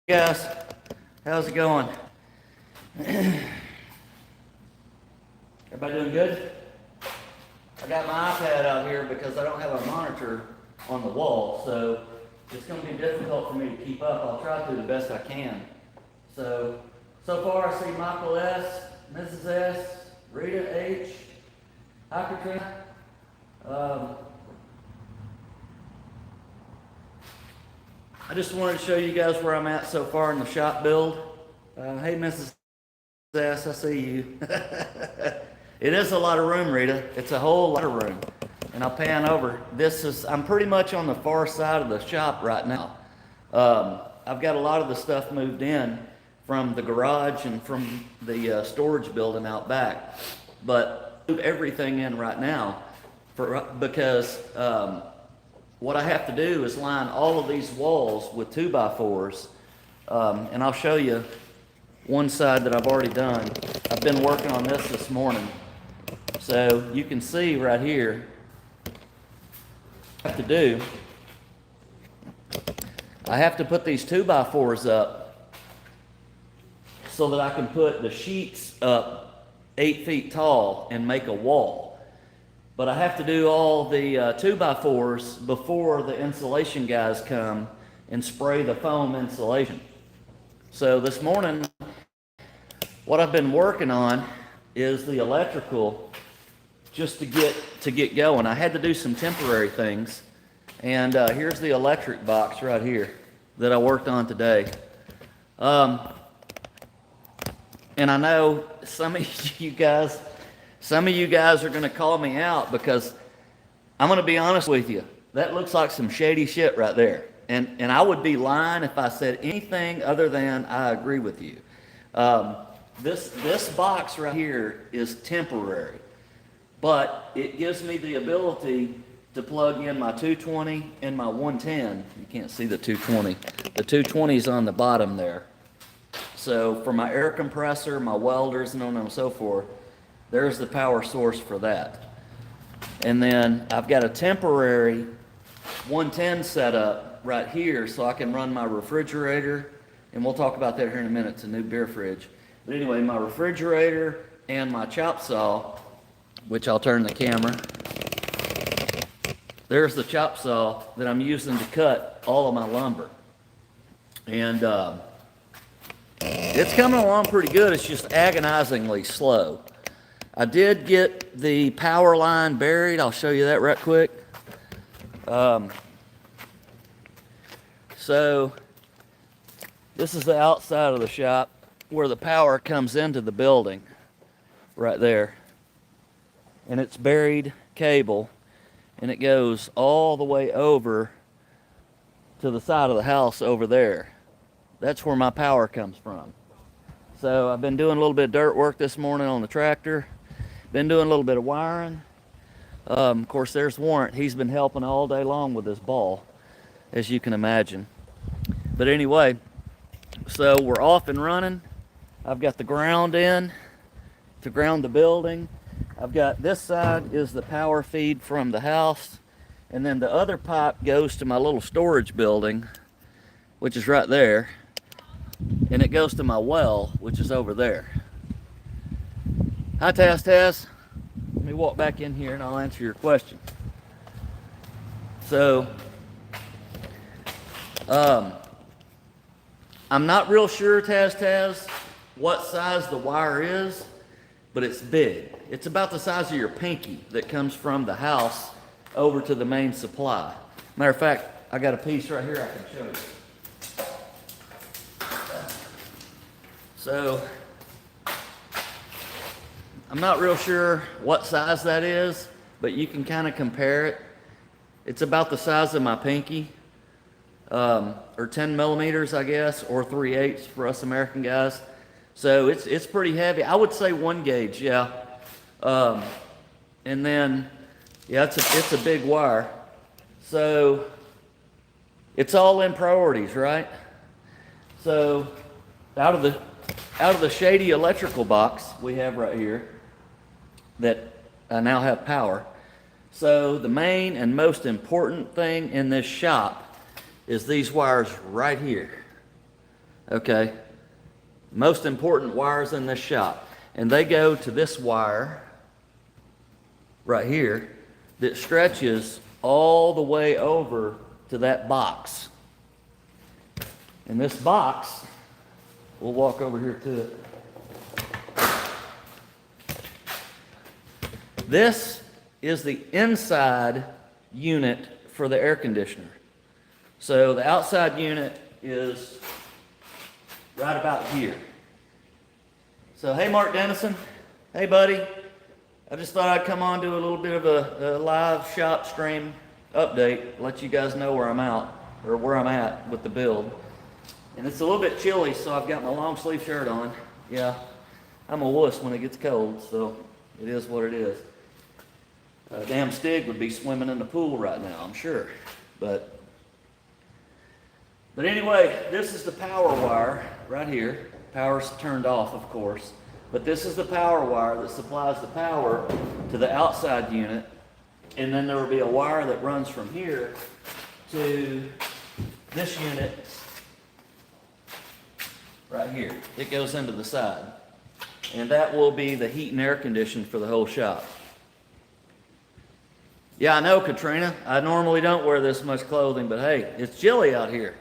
Guys, how's it going? Everybody doing good? I got my iPad out here because I don't have a monitor on the wall, so it's going to be difficult for me to keep up. I'll try to do the best I can. So far I see Michael S., Mrs. S., Rita H., hi Katrina. I just wanted to show you guys where I'm at so far in the shop build. Hey, Mrs. S., I see you. It is a lot of room, Rita. It's a whole lot of room. And I'll pan over. I'm pretty much on the far side of the shop right now. I've got a lot of the stuff moved in from the garage and from the storage building out back. But move everything in right now because what I have to do is line all of these walls with 2x4s, and I'll show you one side that I've already done. I've been working on this morning. So you can see right here what I have to do. I have to put these 2x4s up so that I can put the sheets up 8 feet tall and make a wall. But I have to do all the 2x4s before the insulation guys come and spray the foam insulation. So this morning, what I've been working on is the electrical just to get going. I had to do some temporary things, and here's the electric box right here that I worked on today. And I know some of you guys are going to call me out because I'm going to be honest with you. That looks like some shady shit right there. And I would be lying if I said anything other than I agree with you. This box right here is temporary, but it gives me the ability to plug in my 220 and my 110. You can't see the 220. The 220 is on the bottom there. So for my air compressor, my welders, and so on and so forth, there's the power source for that. And then I've got a temporary 110 set up right here so I can run my refrigerator, and we'll talk about that here in a minute. It's a new beer fridge. But anyway, my refrigerator and my chop saw, which I'll turn the camera. There's the chop saw that I'm using to cut all of my lumber. And it's coming along pretty good. It's just agonizingly slow. I did get the power line buried. I'll show you that right quick. So this is the outside of the shop where the power comes into the building right there. And it's buried cable, and it goes all the way over to the side of the house over there. That's where my power comes from. So I've been doing a little bit of dirt work this morning on the tractor. Been doing a little bit of wiring. Of course, there's Warrant. He's been helping all day long with this ball, as you can imagine. But anyway, so we're off and running. I've got the ground in to ground the building. I've got this side is the power feed from the house, and then the other pipe goes to my little storage building, which is right there, and it goes to my well, which is over there. Hi, Taz. Let me walk back in here and I'll answer your question. So, I'm not real sure, Taz, what size the wire is, but it's big. It's about the size of your pinky that comes from the house over to the main supply. Matter of fact, I got a piece right here I can show you. So, I'm not real sure what size that is, but you can kind of compare it. It's about the size of my pinky, or 10 millimeters, I guess, or 3/8 for us American guys. So it's pretty heavy. I would say 1 gauge, yeah. And then, yeah, it's a big wire. So it's all in priorities, right? So out of the shady electrical box we have right here that I now have power. So the main and most important thing in this shop is these wires right here. Okay, most important wires in this shop, and they go to this wire right here that stretches all the way over to that box. And this box, we'll walk over here to it. This is the inside unit for the air conditioner. So the outside unit is right about here. So hey, Mark Dennison. Hey, buddy. I just thought I'd come on, do a little bit of a live shop stream update, let you guys know where I'm at with the build. And it's a little bit chilly, so I've got my long sleeve shirt on. Yeah, I'm a wuss when it gets cold, so it is what it is. Damn Stig would be swimming in the pool right now, I'm sure. But anyway, this is the power wire right here. Power's turned off, of course. But this is the power wire that supplies the power to the outside unit. And then there will be a wire that runs from here to this unit right here. It goes into the side. And that will be the heat and air condition for the whole shop. Yeah, I know, Katrina. I normally don't wear this much clothing, but hey, it's chilly out here.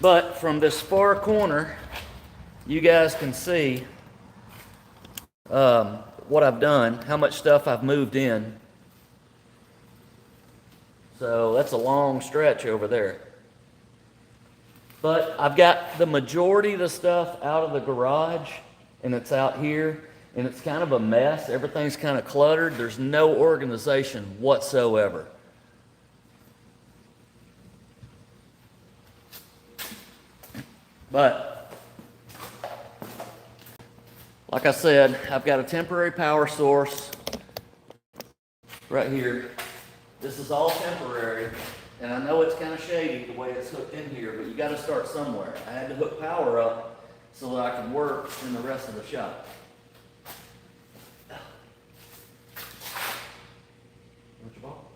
But from this far corner, you guys can see what I've done, how much stuff I've moved in. So that's a long stretch over there. But I've got the majority of the stuff out of the garage, and it's out here. And it's kind of a mess. Everything's kind of cluttered. There's no organization whatsoever. But, like I said, I've got a temporary power source right here. This is all temporary. And I know it's kind of shady the way it's hooked in here, but you got to start somewhere. I had to hook power up so that I could work in the rest of the shop. Want your ball?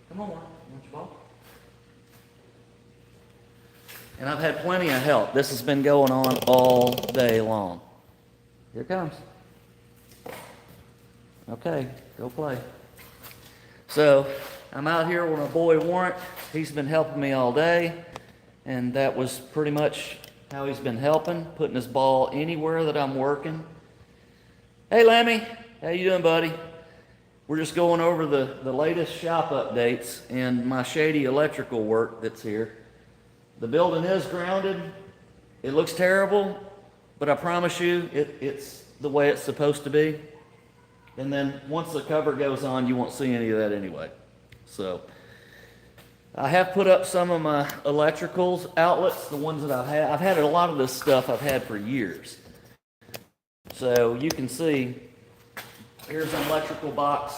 Come on, Mark. Want your ball? And I've had plenty of help. This has been going on all day long. Here it comes. Okay, go play. So, I'm out here with my boy Warrant. He's been helping me all day. And that was pretty much how he's been helping, putting his ball anywhere that I'm working. Hey, Lemmy. How you doing, buddy? We're just going over the latest shop updates and my shady electrical work that's here. The building is grounded. It looks terrible, but I promise you it's the way it's supposed to be. And then once the cover goes on, you won't see any of that anyway. So I have put up some of my electricals outlets, the ones that I've had. I've had a lot of this stuff I've had for years. So you can see, here's an electrical box.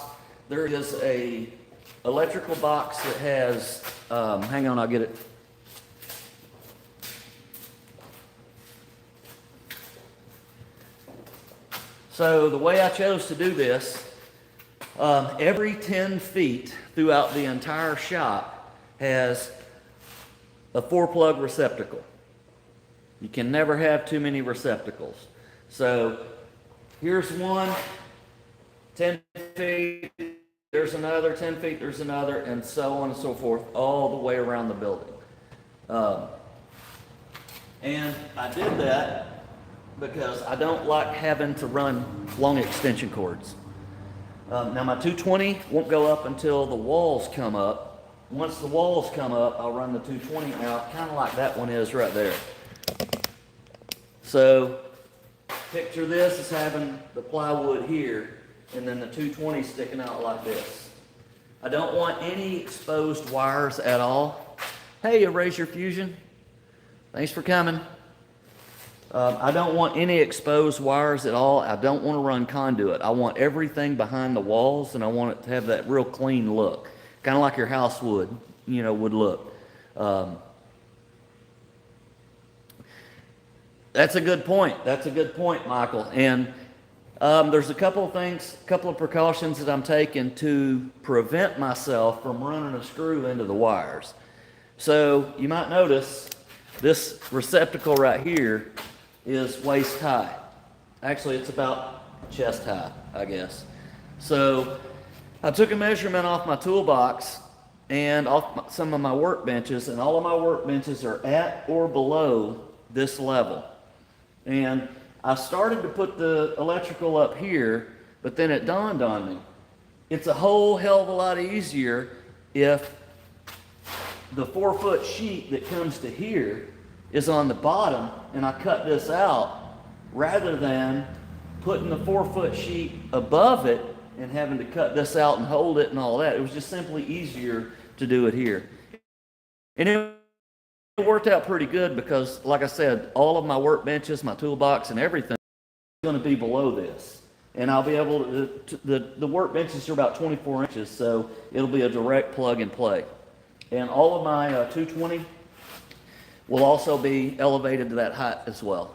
There is a electrical box that has, hang on, I'll get it. So the way I chose to do this, every 10 feet throughout the entire shop has a 4-plug receptacle. You can never have too many receptacles. So here's one, 10 feet, there's another, 10 feet, there's another, and so on and so forth, all the way around the building. And I did that because I don't like having to run long extension cords. Now my 220 won't go up until the walls come up. Once the walls come up, I'll run the 220 out, kind of like that one is right there. So picture this as having the plywood here, and then the 220 sticking out like this. I don't want any exposed wires at all. Hey, Erasure Fusion. Thanks for coming. I don't want any exposed wires at all. I don't want to run conduit. I want everything behind the walls, and I want it to have that real clean look, kind of like your house would look. That's a good point. That's a good point, Michael. And there's a couple of precautions that I'm taking to prevent myself from running a screw into the wires. So you might notice This receptacle right here is waist high. Actually, it's about chest high, I guess. So I took a measurement off my toolbox and off some of my workbenches, and all of my workbenches are at or below this level. And I started to put the electrical up here, but then it dawned on me, it's a whole hell of a lot easier if the 4-foot sheet that comes to here is on the bottom and I cut this out rather than putting the 4-foot sheet above it and having to cut this out and hold it and all that. It was just simply easier to do it here. And it worked out pretty good because, like I said, all of my workbenches, my toolbox, and everything is going to be below this. And I'll be able to, the workbenches are about 24 inches, so it'll be a direct plug and play. And all of my 220 will also be elevated to that height as well.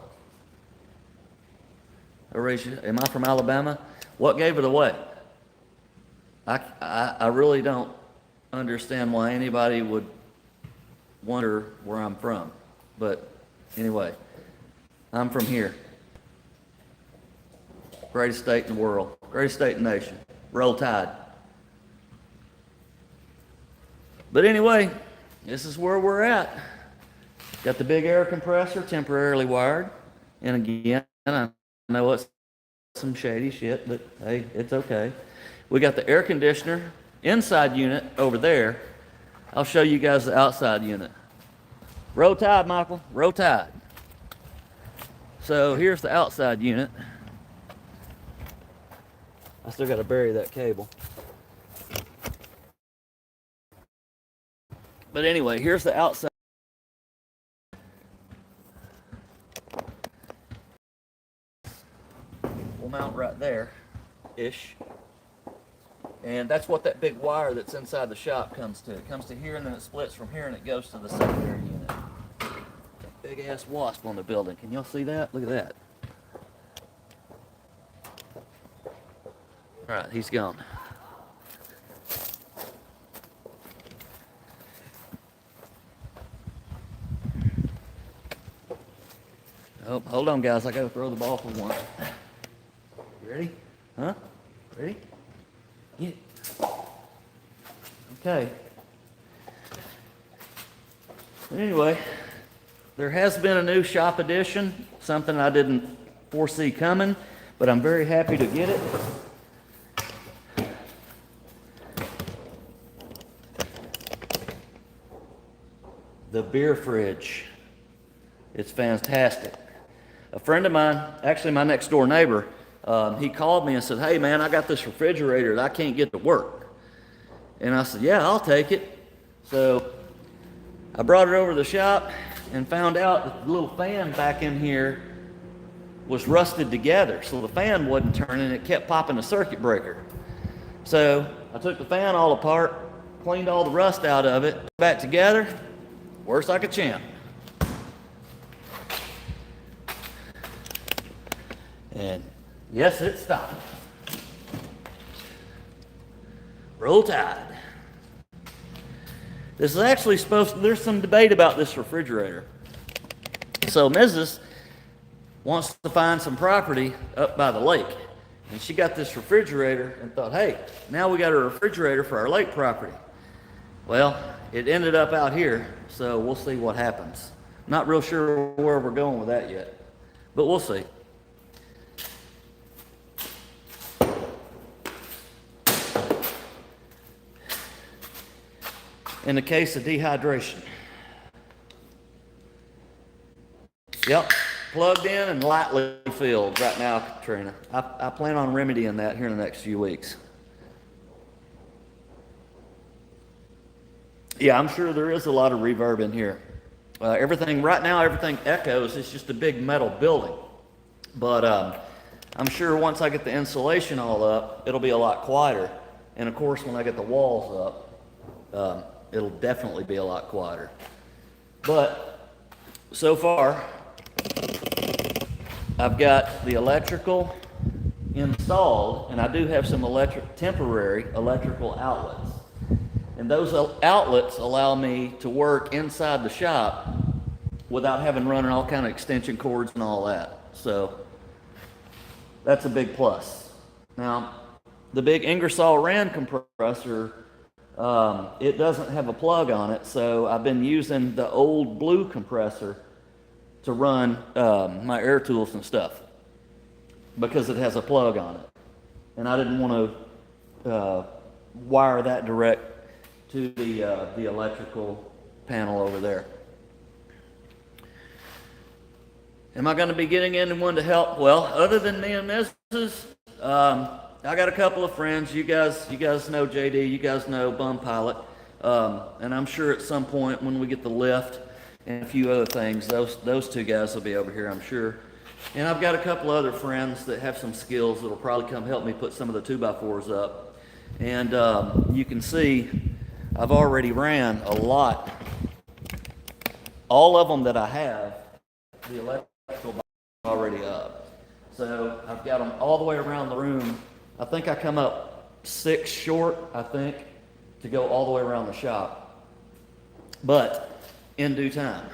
Am I from Alabama? What gave it away? I really don't understand why anybody would wonder where I'm from. But anyway, I'm from here. Greatest state in the world. Greatest state in the nation. Roll Tide. But anyway, this is where we're at. Got the big air compressor temporarily wired. And again, I know it's some shady shit, but hey, it's okay. We got the air conditioner inside unit over there. I'll show you guys the outside unit. Roll Tide, Michael. Roll Tide. So here's the outside unit. I still got to bury that cable. But anyway, here's the outside. We'll mount right there-ish. And that's what that big wire that's inside the shop comes to. It comes to here and then it splits from here and it goes to the secondary unit. Big ass wasp on the building. Can y'all see that? Look at that. All right, he's gone. Oh, hold on, guys. I got to throw the ball for one. You ready? Huh? Ready? Yeah. Okay. Anyway, there has been a new shop addition, something I didn't foresee coming, but I'm very happy to get it. The beer fridge. It's fantastic. A friend of mine, actually my next door neighbor, he called me and said, "Hey man, I got this refrigerator that I can't get to work." And I said, "Yeah, I'll take it." So I brought it over to the shop and found out that the little fan back in here was rusted together. So the fan wasn't turning, it kept popping the circuit breaker. So I took the fan all apart, cleaned all the rust out of it, back together, works like a champ. And yes, it stopped. Roll Tide. This is actually supposed to, there's some debate about this refrigerator. So Mrs. wants to find some property up by the lake. And she got this refrigerator and thought, hey, now we got a refrigerator for our lake property. Well, it ended up out here, so we'll see what happens. Not real sure where we're going with that yet, but we'll see. In the case of dehydration. Yep, plugged in and lightly filled right now, Katrina. I plan on remedying that here in the next few weeks. Yeah, I'm sure there is a lot of reverb in here. Everything echoes. It's just a big metal building. But I'm sure once I get the insulation all up, it'll be a lot quieter. And of course, when I get the walls up, it'll definitely be a lot quieter. But so far, I've got the electrical installed, and I do have some temporary electrical outlets. And those outlets allow me to work inside the shop without having running all kind of extension cords and all that. So that's a big plus. Now, the big Ingersoll Rand compressor, it doesn't have a plug on it, so I've been using the old blue compressor to run my air tools and stuff because it has a plug on it. And I didn't want to wire that direct to the electrical panel over there. Am I going to be getting anyone to help? Well, other than me and Mrs., I got a couple of friends. You guys know JD. You guys know Bum Pilot. And I'm sure at some point when we get the lift and a few other things, those two guys will be over here, I'm sure. And I've got a couple other friends that have some skills that will probably come help me put some of the 2x4s up. And you can see I've already ran a lot. All of them that I have, the electrical box is already up. So I've got them all the way around the room. I think I come up 6 short, I think, to go all the way around the shop. But in due time.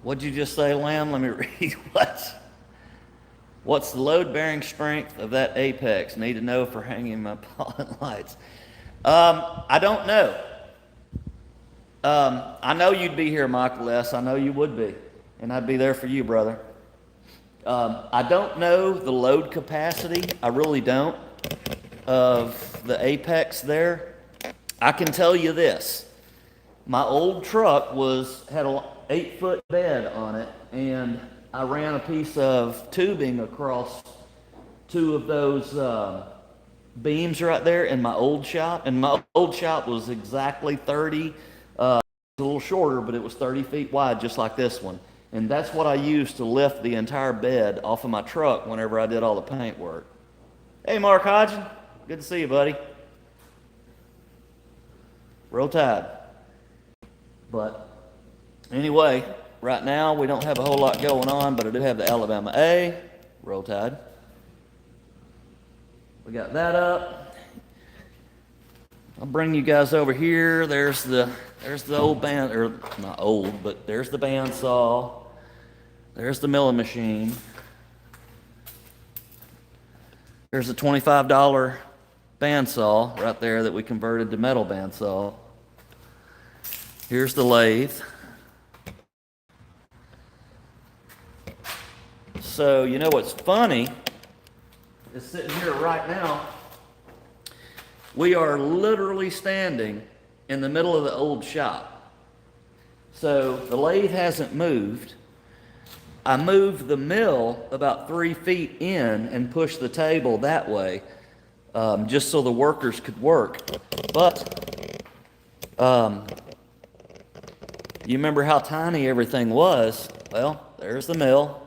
What'd you just say, Lamb? Let me read what. What's the load-bearing strength of that Apex? Need to know for hanging my pollen lights. I don't know. I know you'd be here, Michael S. I know you would be. And I'd be there for you, brother. I don't know the load capacity. I really don't. Of the Apex there. I can tell you this. My old truck had an 8-foot bed on it, and I ran a piece of tubing across 2 of those beams right there in my old shop. And my old shop was exactly 30, a little shorter, but it was 30 feet wide, just like this one. And that's what I used to lift the entire bed off of my truck whenever I did all the paint work. Hey, Mark Hodgin. Good to see you, buddy. Roll Tide. But anyway, right now we don't have a whole lot going on, but I do have the Alabama A. Roll Tide. We got that up. I'll bring you guys over here. There's the old band, or not old, but there's the bandsaw. There's the milling machine. There's a $25 bandsaw right there that we converted to metal bandsaw. Here's the lathe. So, you know what's funny is sitting here right now, we are literally standing in the middle of the old shop. So the lathe hasn't moved. I moved the mill about 3 feet in and pushed the table that way, just so the workers could work. But you remember how tiny everything was? Well, there's the mill.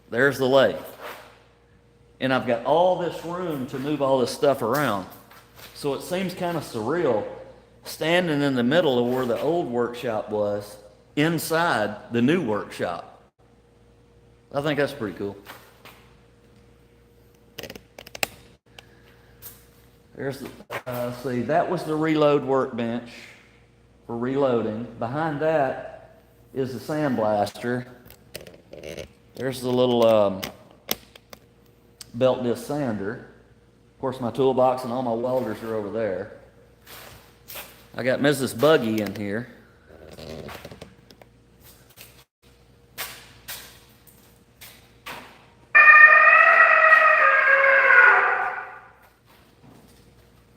There's the lathe. And I've got all this room to move all this stuff around. So it seems kind of surreal standing in the middle of where the old workshop was, inside the new workshop. I think that's pretty cool. There's the, see, that was the reload workbench for reloading. Behind that is the sandblaster. There's the little belt disc sander. Of course, my toolbox and all my welders are over there. I got Mrs. Buggy in here.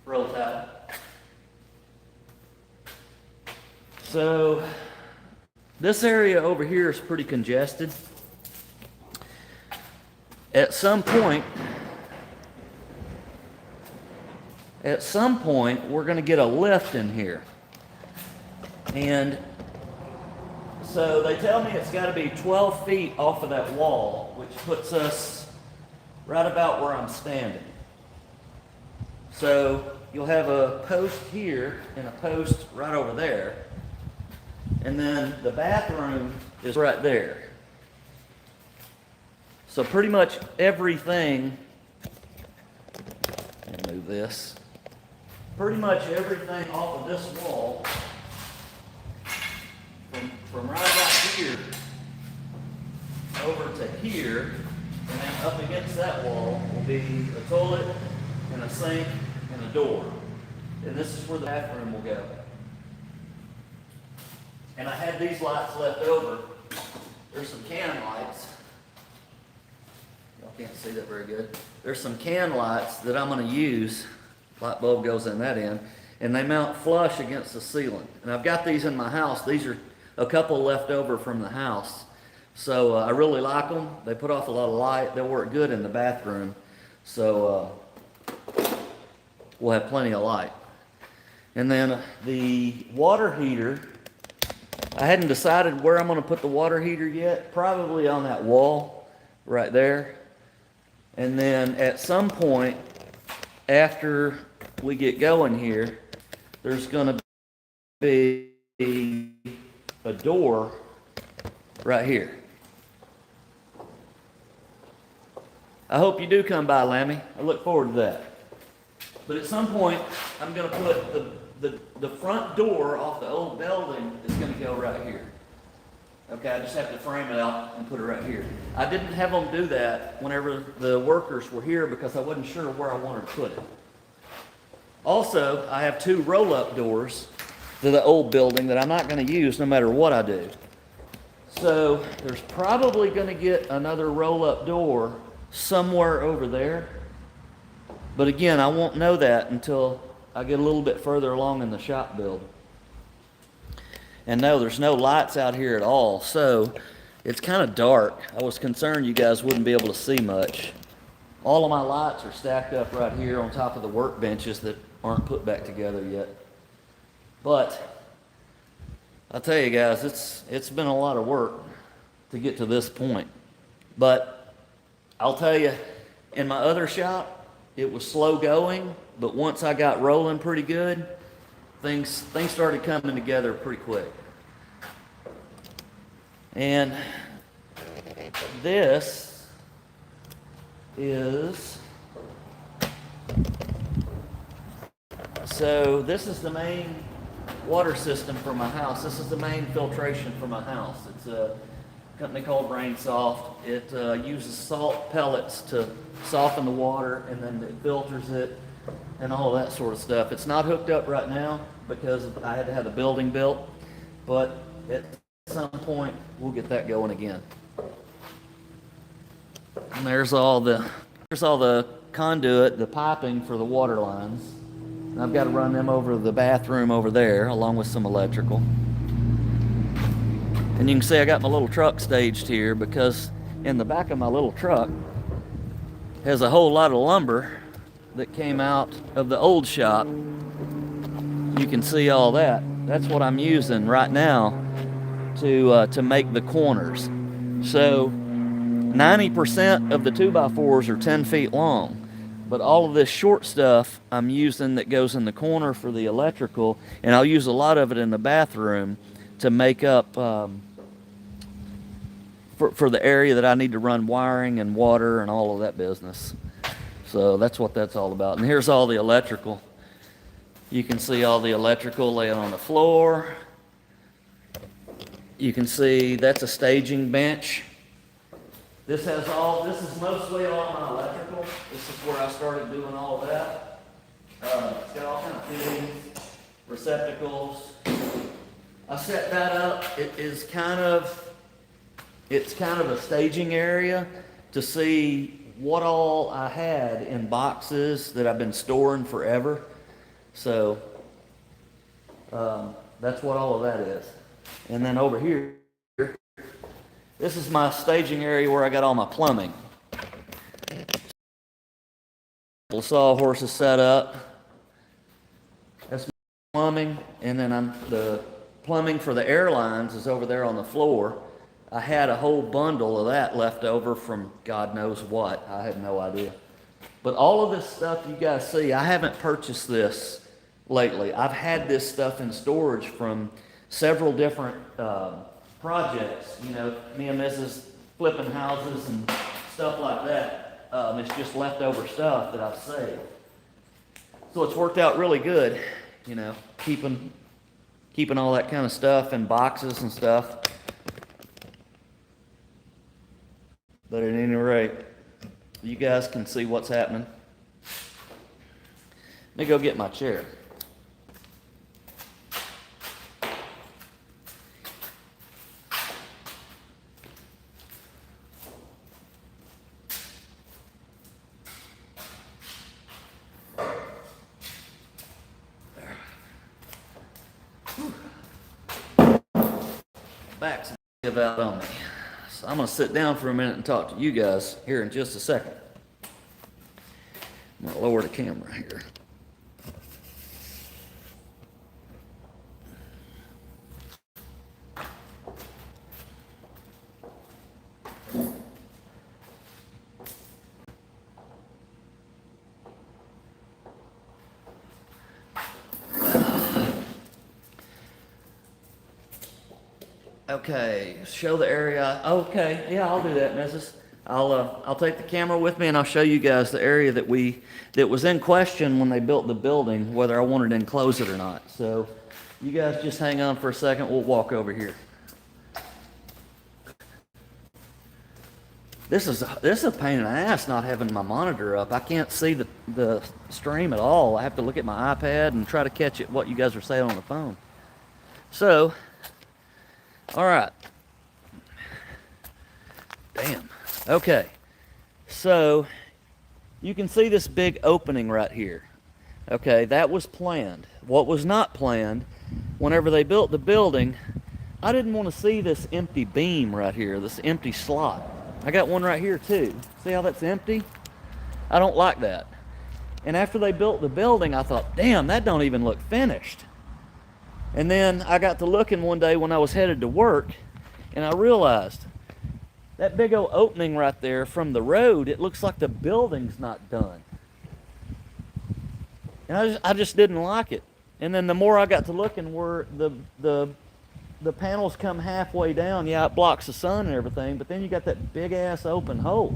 Roll Tide. So, this area over here is pretty congested. At some point, we're going to get a lift in here. And so they tell me it's got to be 12 feet off of that wall, which puts us right about where I'm standing. So you'll have a post here and a post right over there. And then the bathroom is right there. So pretty much everything, let me move this. pretty much everything off of this wall, from right about here over to here, and then up against that wall will be a toilet and a sink and a door. And this is where the bathroom will go. And I had these lights left over. There's some can lights. Y'all can't see that very good. There's some can lights that I'm going to use. Light bulb goes in that end. And they mount flush against the ceiling. And I've got these in my house. These are a couple left over from the house. So I really like them. They put off a lot of light. They'll work good in the bathroom. So we'll have plenty of light. And then the water heater, I hadn't decided where I'm going to put the water heater yet. Probably on that wall right there. And then at some point after we get going here, there's going to be a door right here. I hope you do come by, Lammy. I look forward to that. But at some point, I'm going to put the front door off the old building is going to go right here. Okay, I just have to frame it out and put it right here. I didn't have them do that whenever the workers were here because I wasn't sure where I wanted to put it. Also, I have 2 roll-up doors to the old building that I'm not going to use no matter what I do. So there's probably going to get another roll-up door somewhere over there. But again, I won't know that until I get a little bit further along in the shop build. And no, there's no lights out here at all, so it's kind of dark. I was concerned you guys wouldn't be able to see much. All of my lights are stacked up right here on top of the workbenches that aren't put back together yet. But I'll tell you guys, it's been a lot of work to get to this point. But I'll tell you, in my other shop, it was slow going, but once I got rolling pretty good, things started coming together pretty quick. And this is, so this is the main water system for my house. This is the main filtration for my house. It's a company called RainSoft. It uses salt pellets to soften the water, and then it filters it and all that sort of stuff. It's not hooked up right now because I had to have the building built, but at some point we'll get that going again. And there's all the conduit, the piping for the water lines. And I've got to run them over the bathroom over there along with some electrical. And you can see I got my little truck staged here because in the back of my little truck has a whole lot of lumber that came out of the old shop. You can see all that. That's what I'm using right now to make the corners. So 90% of the 2x4s are 10 feet long, but all of this short stuff I'm using that goes in the corner for the electrical, and I'll use a lot of it in the bathroom to make up for the area that I need to run wiring and water and all of that business. So that's what that's all about. And here's all the electrical. You can see all the electrical laying on the floor. You can see that's a staging bench. This is mostly all my electrical. This is where I started doing all of that. It's got all kinds of fittings, receptacles. I set that up. It's kind of a staging area to see what all I had in boxes that I've been storing forever. So that's what all of that is. And then over here, this is my staging area where I got all my plumbing. Sawhorses set up. That's my plumbing. And then the plumbing for the airlines is over there on the floor. I had a whole bundle of that left over from God knows what. I have no idea. But all of this stuff you guys see, I haven't purchased this lately. I've had this stuff in storage from several different projects. You know, me and Mrs. flipping houses and stuff like that. It's just leftover stuff that I've saved. So So it's worked out really good, you know, keeping all that kind of stuff in boxes and stuff. But at any rate, you guys can see what's happening. Let me go get my chair. Back's give out on me. So I'm going to sit down for a minute and talk to you guys here in just a second. I'm going to lower the camera here. Okay, show the area. Okay, yeah, I'll do that, Mrs. I'll take the camera with me and I'll show you guys the area that was in question when they built the building, whether I wanted to enclose it or not. So you guys just hang on for a second. We'll walk over here. This is a pain in the ass not having my monitor up. I can't see the stream at all. I have to look at my iPad and try to catch it what you guys are saying on the phone. So, all right. Damn. Okay. So, you can see this big opening right here. Okay, that was planned. What was not planned, whenever they built the building, I didn't want to see this empty beam right here, this empty slot. I got one right here too. See how that's empty? I don't like that. And after they built the building, I thought, damn, that don't even look finished. And then I got to looking one day when I was headed to work, and I realized that big old opening right there from the road, it looks like the building's not done. And I just didn't like it. And then the more I got to looking where the panels come halfway down, yeah, it blocks the sun and everything, but then you got that big ass open hole.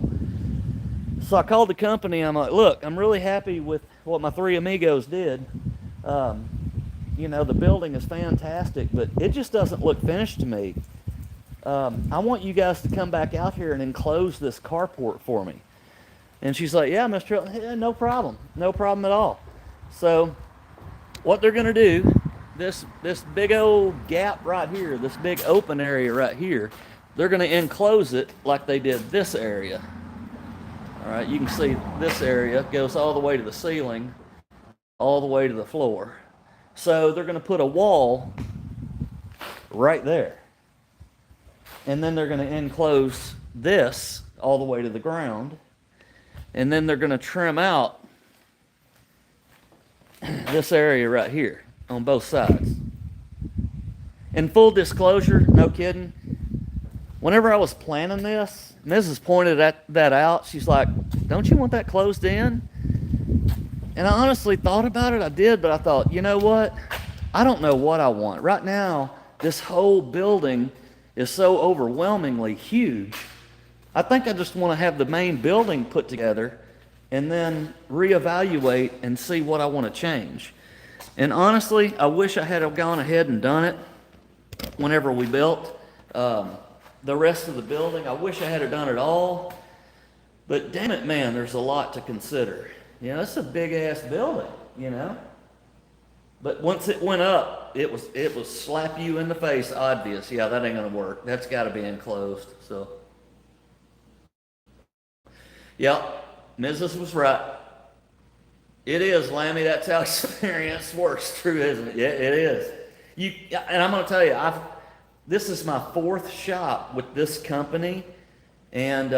So I called the company, and I'm like, look, I'm really happy with what my three amigos did. You know, the building is fantastic, but it just doesn't look finished to me. I want you guys to come back out here and enclose this carport for me. And she's like, yeah, Mr. Yeah, no problem. No problem at all. So what they're going to do, this big old gap right here, this big open area right here, they're going to enclose it like they did this area. All right, you can see this area goes all the way to the ceiling, all the way to the floor. So they're going to put a wall right there. And then they're going to enclose this all the way to the ground. And then they're going to trim out this area right here on both sides. In full disclosure, no kidding, whenever I was planning this, Mrs. pointed that out. She's like, don't you want that closed in? And I honestly thought about it. I did, but I thought, you know what? I don't know what I want. Right now, this whole building is so overwhelmingly huge. I think I just want to have the main building put together and then reevaluate and see what I want to change. And honestly, I wish I had gone ahead and done it whenever we built the rest of the building. I wish I had done it all. But damn it, man, there's a lot to consider. You know, it's a big-ass building, you know. But once it went up, it was slap you in the face obvious. Yeah, that ain't going to work. That's got to be enclosed. So, yeah, Mrs. was right. It is, Lammy. That's how experience works. True, isn't it? Yeah, it is. And I'm going to tell you, this is my fourth shop with this company, and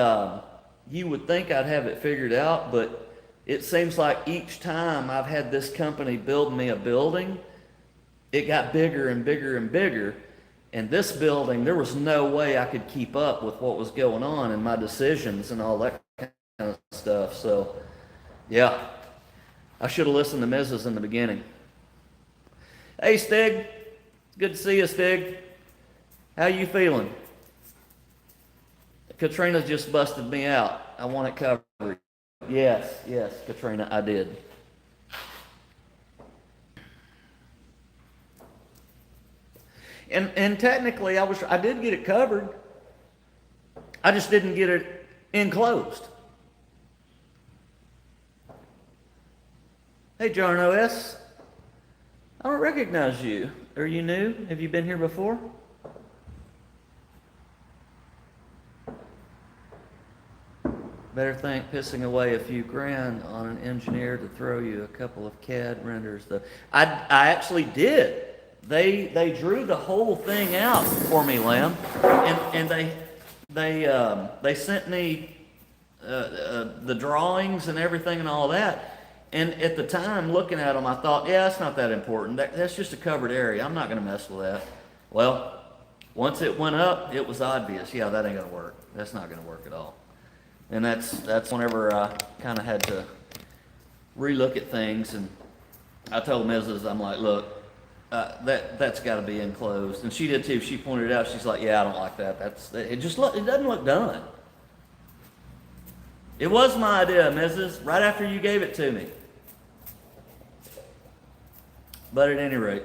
you would think I'd have it figured out, but it seems like each time I've had this company build me a building, it got bigger and bigger and bigger. And this building, there was no way I could keep up with what was going on and my decisions and all that kind of stuff. So, yeah, I should have listened to Mrs. in the beginning. Hey, Stig. It's good to see you, Stig. How you feeling? Katrina just busted me out. I want it covered. Yes, Katrina, I did. And technically, I did get it covered. I just didn't get it enclosed. Hey, Jarno S. I don't recognize you. Are you new? Have you been here before? Better think pissing away a few grand on an engineer to throw you a couple of CAD renders. I actually did. They drew the whole thing out for me, Lamb, and they sent me the drawings and everything and all that. And at the time, looking at them, I thought, yeah, that's not that important. That's just a covered area. I'm not going to mess with that. Well, once it went up, it was obvious. Yeah, that ain't going to work. That's not going to work at all. And that's whenever I kind of had to relook at things. And I told Mrs., I'm like, look, that's got to be enclosed. And she did too. She pointed it out. She's like, yeah, I don't like that. It doesn't look done. It was my idea, Mrs., right after you gave it to me. But at any rate,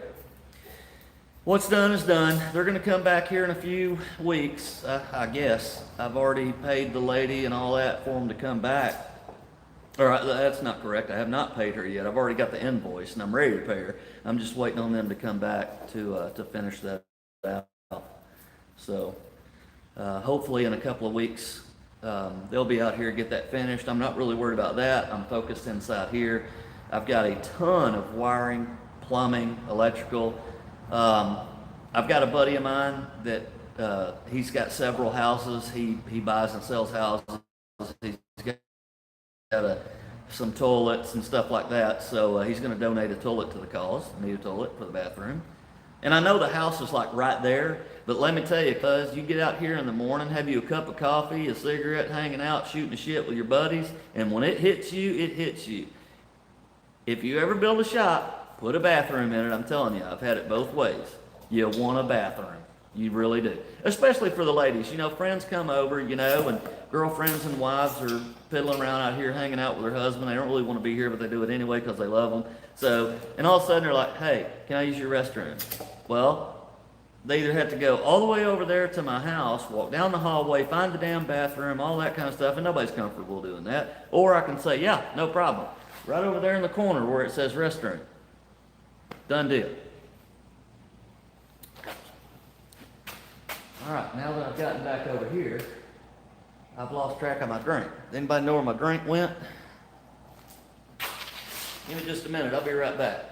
what's done is done. They're going to come back here in a few weeks, I guess. I've already paid the lady and all that for them to come back. Or that's not correct. I have not paid her yet. I've already got the invoice, and I'm ready to pay her. I'm just waiting on them to come back to finish that out. So hopefully in a couple of weeks, they'll be out here, get that finished. I'm not really worried about that. I'm focused inside here. I've got a ton of wiring, plumbing, electrical. I've got a buddy of mine that he's got several houses. He buys and sells houses. He's got some toilets and stuff like that. So he's going to donate a toilet to the cause. I need a toilet for the bathroom. And I know the house is like right there, but let me tell you, cuz you get out here in the morning, have you a cup of coffee, a cigarette, hanging out, shooting the shit with your buddies, and when it hits you, it hits you. If you ever build a shop, put a bathroom in it. I'm telling you, I've had it both ways. You want a bathroom. You really do. Especially for the ladies. You know, friends come over, you know, and girlfriends and wives are piddling around out here hanging out with their husband. They don't really want to be here, but they do it anyway because they love them. So, and all of a sudden they're like, hey, can I use your restroom? Well, they either have to go all the way over there to my house, walk down the hallway, find the damn bathroom, all that kind of stuff, and nobody's comfortable doing that. Or I can say, yeah, no problem. Right over there in the corner where it says restroom. Done deal. All right, now that I've gotten back over here, I've lost track of my drink. Anybody know where my drink went? Give me just a minute. I'll be right back.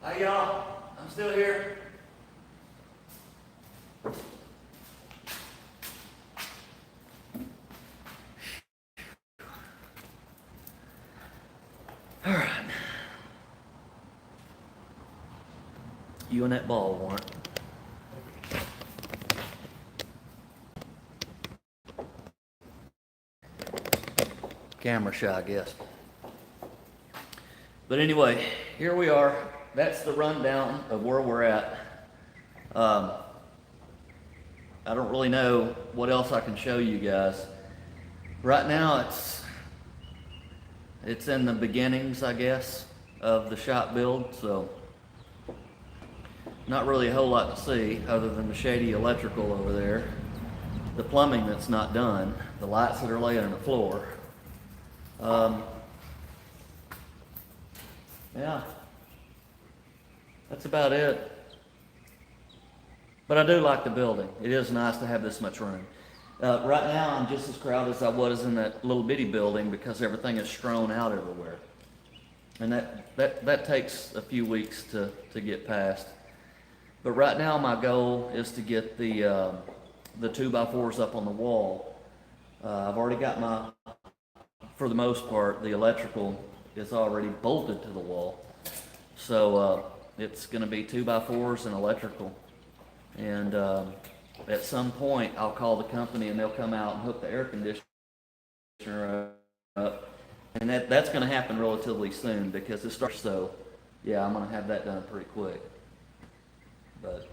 Hi, y'all. I'm still here. All right. You and that ball, Warren. Camera shy, I guess. But anyway, here we are. That's the rundown of where we're at. I don't really know what else I can show you guys. Right now, it's in the beginnings, I guess, of the shop build, so not really a whole lot to see other than the shady electrical over there, the plumbing that's not done, the lights that are laying on the floor. Yeah, that's about it. But I do like the building. It is nice to have this much room. Right now, I'm just as crowded as I was in that little bitty building because everything is strewn out everywhere. And that takes a few weeks to get past. But right now, my goal is to get the 2x4s up on the wall. I've already got for the most part, the electrical is already bolted to the wall. So it's going to be 2x4s and electrical. And at some point, I'll call the company and they'll come out and hook the air conditioner up. And that's going to happen relatively soon because it starts, so yeah, I'm going to have that done pretty quick. But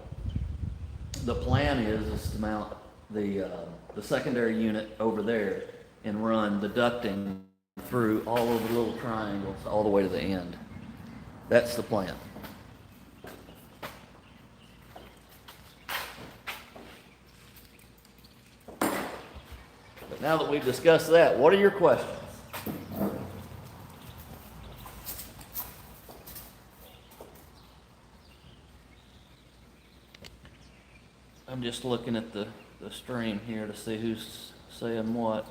the plan is to mount the secondary unit over there and run the ducting through all of the little triangles all the way to the end. That's the plan. But now that we've discussed that, what are your questions? I'm just looking at the stream here to see who's saying what.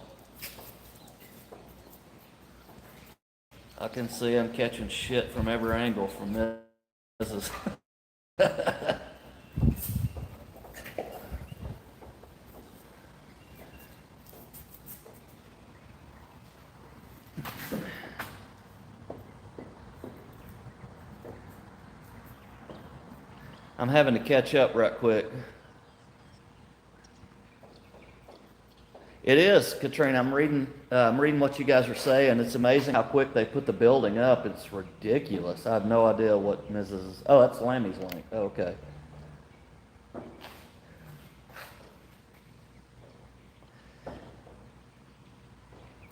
I can see I'm catching shit from every angle from Mrs. I'm having to catch up right quick. It is, Katrina. I'm reading what you guys are saying. It's amazing how quick they put the building up. It's ridiculous. I have no idea what Mrs. Oh, that's Lammy's link. Oh, okay.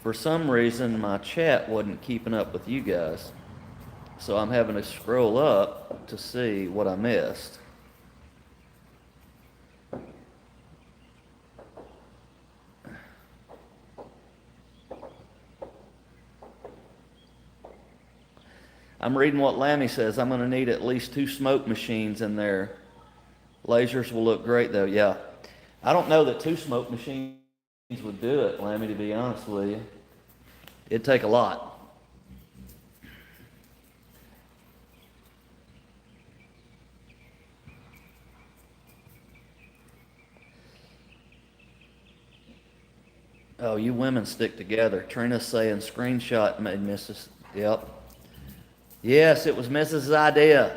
For some reason, my chat wasn't keeping up with you guys, so I'm having to scroll up to see what I missed. I'm reading what Lammy says. I'm going to need at least 2 smoke machines in there. Lasers will look great, though. Yeah. I don't know that 2 smoke machines would do it, Lammy, to be honest with you. It'd take a lot. Oh, you women stick together. Trina's saying screenshot made Mrs. Yep. Yes, it was Mrs.'s idea.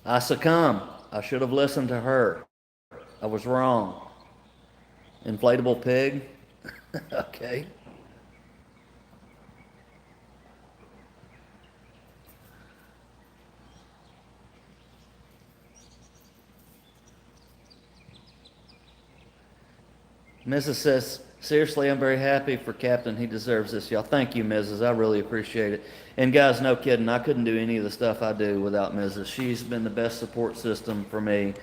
I succumbed. I should have listened to her. I was wrong. Inflatable pig? Okay. Mrs. says, seriously, I'm very happy for Captain. He deserves this, y'all. Thank you, Mrs. I really appreciate it. And guys, no kidding, I couldn't do any of the stuff I do without Mrs. She's been the best support system for me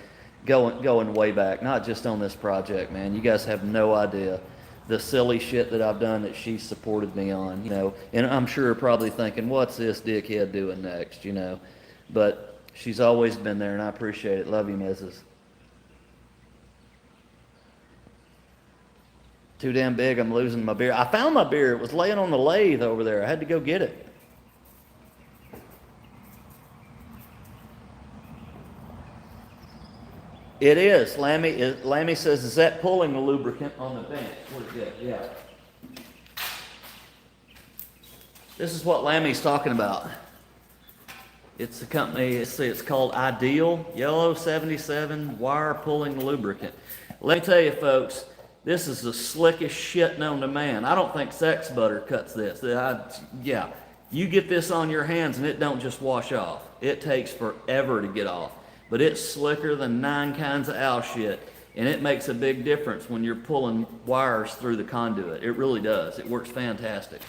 going way back, not just on this project, man. You guys have no idea the silly shit that I've done that she supported me on, you know. And I'm sure probably thinking, what's this dickhead doing next, you know. But she's always been there, and I appreciate it. Love you, Mrs. Too damn big, I'm losing my beer. I found my beer. It was laying on the lathe over there. I had to go get it. It is. Lammy says, is that pulling the lubricant on the bench? What is it? Yeah. This is what Lammy's talking about. It's a company, it's called Ideal, yellow 77 wire pulling lubricant. Let me tell you, folks, this is the slickest shit known to man. I don't think Sex Butter cuts this. Yeah, you get this on your hands and it don't just wash off. It takes forever to get off. But it's slicker than 9 kinds of owl shit. And it makes a big difference when you're pulling wires through the conduit. It really does. It works fantastic.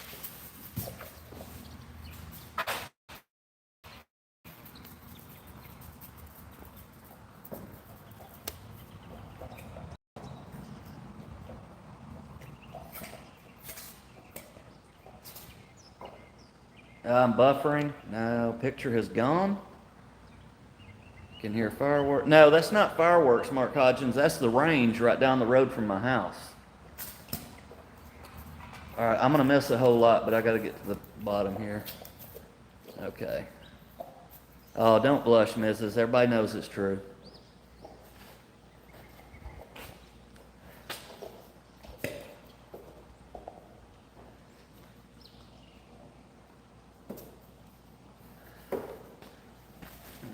I'm buffering. No, picture has gone. Can hear fireworks. No, that's not fireworks, Mark Hodgins. That's the range right down the road from my house. All right, I'm going to miss a whole lot, but I got to get to the bottom here. Okay. Oh, don't blush, Mrs. Everybody knows it's true.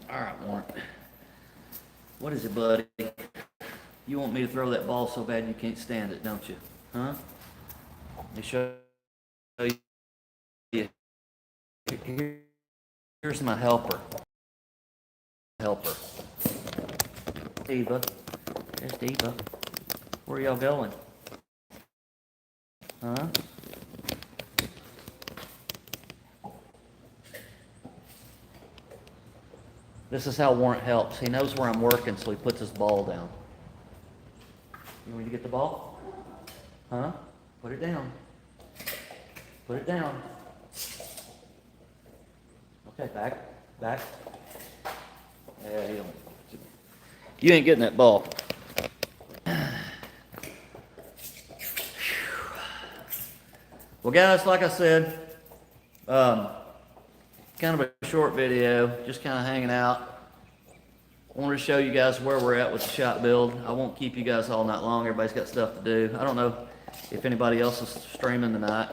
All right, Warren. What is it, buddy? You want me to throw that ball so bad you can't stand it, don't you? Huh? Let me show you. Here's my helper. Eva. There's Deepa. Where y'all going? Huh? This is how Warrant helps. He knows where I'm working, so he puts his ball down. You want me to get the ball? Huh? Put it down. Put it down. Okay, back. Back. Yeah, you ain't getting that ball. Well, guys, like I said, kind of a short video, just kind of hanging out. I wanted to show you guys where we're at with the shop build. I won't keep you guys all night long. Everybody's got stuff to do. I don't know if anybody else is streaming tonight.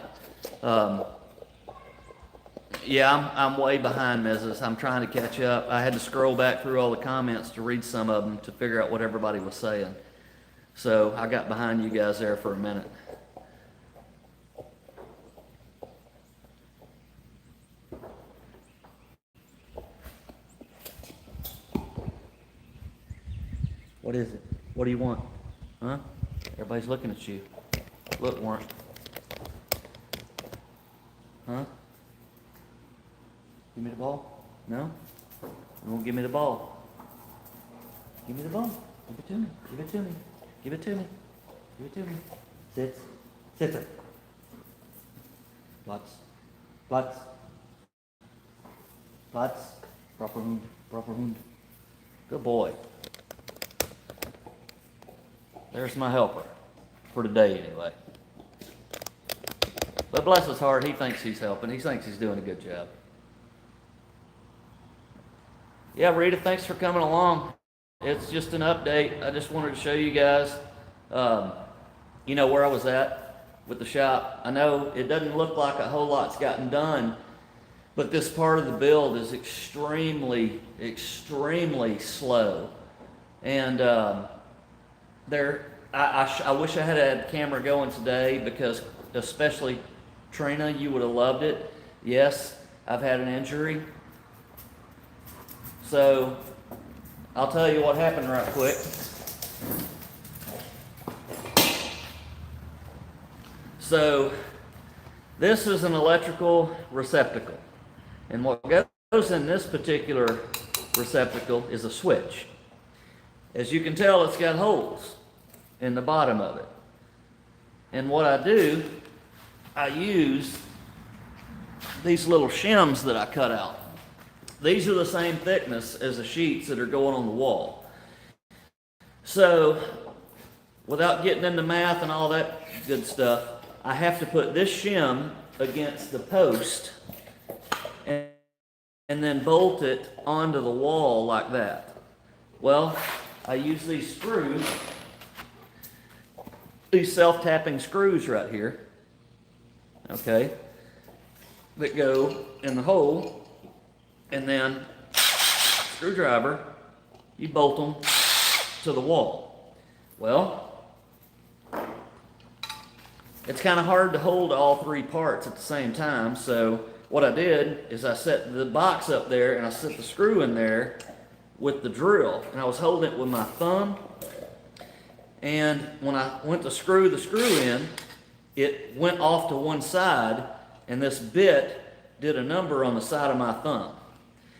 Yeah, I'm way behind, Mrs. I'm trying to catch up. I had to scroll back through all the comments to read some of them to figure out what everybody was saying. So I got behind you guys there for a minute. What is it? What do you want? Huh? Everybody's looking at you. Look, Warren. Huh? Give me the ball? No? You won't give me the ball. Give me the ball. Give it to me. Give it to me. Give it to me. Give it to me. Sit. Sit there. Platz. Platz. Platz. Proper Hund. Proper Hund. Good boy. There's my helper. For today, anyway. But bless his heart, he thinks he's helping. He thinks he's doing a good job. Yeah, Rita, thanks for coming along. It's just an update. I just wanted to show you guys, you know, where I was at with the shop. I know it doesn't look like a whole lot's gotten done, but this part of the build is extremely, extremely slow. And I wish I had a camera going today, because especially Trina, you would have loved it. Yes, I've had an injury. So I'll tell you what happened right quick. So this is an electrical receptacle. And what goes in this particular receptacle is a switch. As you can tell, it's got holes in the bottom of it. And what I do, I use these little shims that I cut out. These are the same thickness as the sheets that are going on the wall. So, without getting into math and all that good stuff, I have to put this shim against the post and then bolt it onto the wall like that. Well, I use these screws, these self-tapping screws right here, okay, that go in the hole, and then screwdriver, you bolt them to the wall. Well, it's kind of hard to hold all three parts at the same time, so what I did is I set the box up there and I set the screw in there with the drill, and I was holding it with my thumb, and when I went to screw the screw in, it went off to one side, and this bit did a number on the side of my thumb.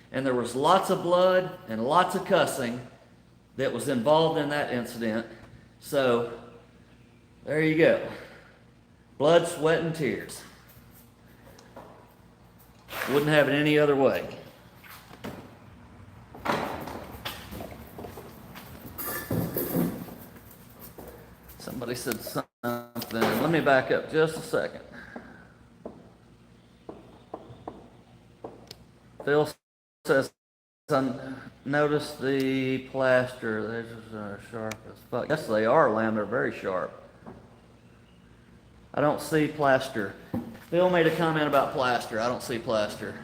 And there was lots of blood and lots of cussing that was involved in that incident. So, there you go. Blood, sweat, and tears. Wouldn't have it any other way. Somebody said something. Let me back up just a second. Phil says, I noticed the plaster. They're sharp as fuck. Yes, they are, Lamb. They're very sharp. I don't see plaster. Phil made a comment about plaster. I don't see plaster.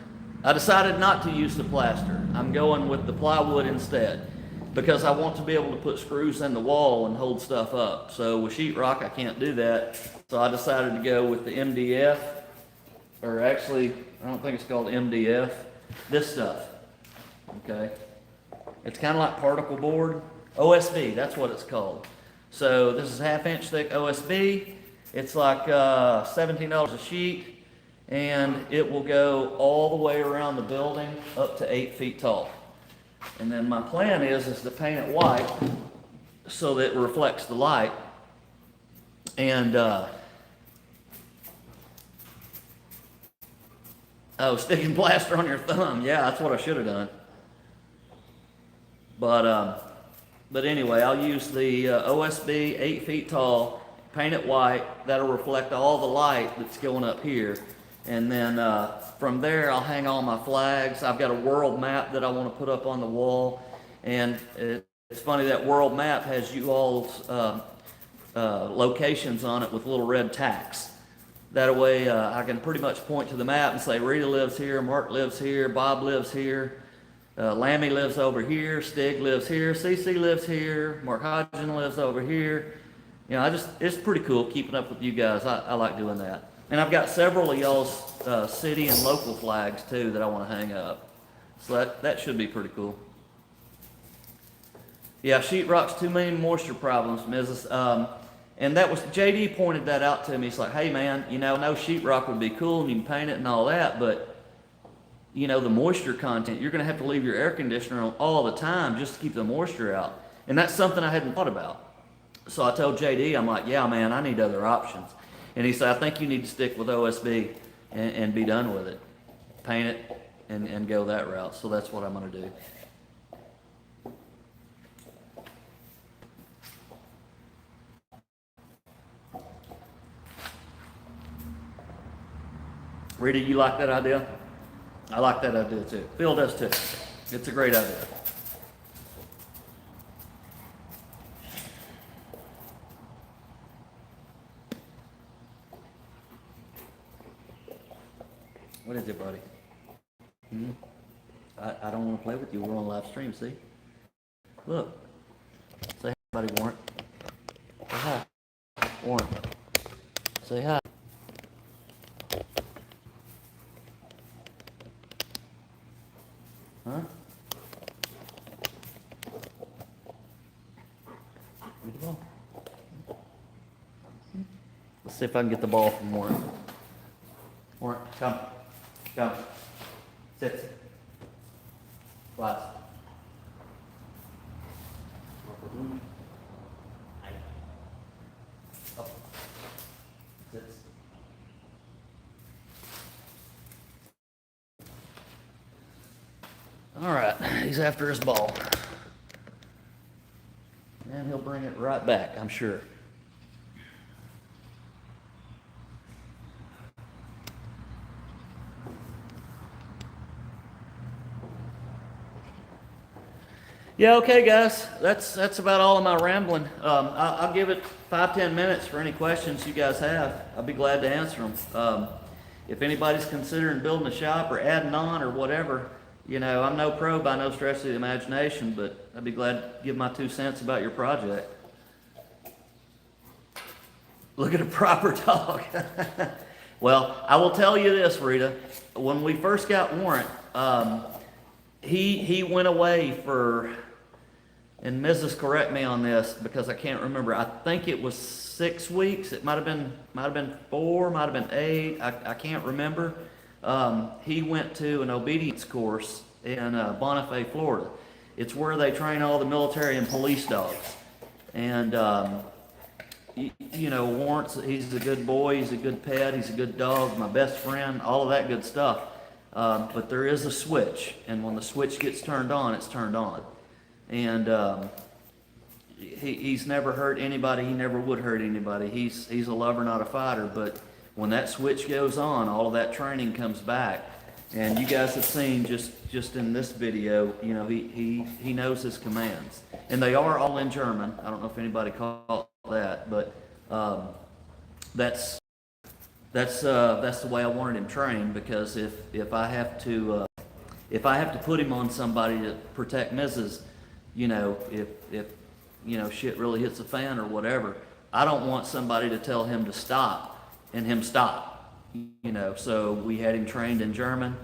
I decided not to use the plaster. I'm going with the plywood instead, because I want to be able to put screws in the wall and hold stuff up. So with sheetrock, I can't do that. So I decided to go with the MDF, or actually, I don't think it's called MDF. This stuff, okay? It's kind of like particle board, OSB, that's what it's called. So this is half-inch thick OSB. It's like $17 a sheet, and it will go all the way around the building up to 8 feet tall. And then my plan is to paint it white so that it reflects the light. And oh, sticking plaster on your thumb. Yeah, that's what I should have done. But anyway, I'll use the OSB 8 feet tall, paint it white. That'll reflect all the light that's going up here. And then from there, I'll hang all my flags. I've got a world map that I want to put up on the wall. And it's funny, that world map has you all's locations on it with little red tacks. That way I can pretty much point to the map and say, Rita lives here, Mark lives here, Bob lives here. Lammy lives over here, Stig lives here, CC lives here, Mark Hodgson lives over here. You know, it's pretty cool keeping up with you guys. I like doing that. And I've got several of y'all's city and local flags too that I want to hang up. So that should be pretty cool. Yeah, sheetrock's too many moisture problems, Mrs. And that was, JD pointed that out to me. He's like, hey man, you know, no sheetrock would be cool and you can paint it and all that, but you know, the moisture content, you're going to have to leave your air conditioner on all the time just to keep the moisture out. And that's something I hadn't thought about. So I told JD, I'm like, yeah, man, I need other options. And he said, I think you need to stick with OSB and be done with it. Paint it and go that route. So that's what I'm going to do. Rita, you like that idea? I like that idea too. Phil does too. It's a great idea. What is it, buddy? I don't want to play with you. We're on live stream, see? Look. Say hi, buddy, Warren. Say hi. Warren. Say hi. Huh? Get the ball. Let's see if I can get the ball from Warren. Warren, come. Come. Sit. Relax. Up. Sit. All right, he's after his ball. And he'll bring it right back, I'm sure. Yeah, okay, guys. That's about all of my rambling. I'll give it 5-10 minutes for any questions you guys have. I'll be glad to answer them. If anybody's considering building a shop or adding on or whatever, you know, I'm no pro by no stretch of the imagination, but I'd be glad to give my 2 cents about your project. Look at a proper dog. Well, I will tell you this, Rita. When we first got Warrant, he went away for, and Mrs. correct me on this because I can't remember. I think it was 6 weeks. It might have been 4, might have been 8. I can't remember. He went to an obedience course in Bonifay, Florida. It's where they train all the military and police dogs. And you know, Warrant's, he's a good boy, he's a good pet, he's a good dog, my best friend, all of that good stuff. But there is a switch, and when the switch gets turned on, it's turned on. And he's never hurt anybody, he never would hurt anybody. He's a lover, not a fighter, but when that switch goes on, all of that training comes back. And you guys have seen just in this video, you know, he knows his commands. And they are all in German. I don't know if anybody caught that, but that's the way I wanted him trained, because if I have to put him on somebody to protect Mrs., you know, if you know shit really hits the fan or whatever, I don't want somebody to tell him to stop and him stop. You know, so we had him trained in German.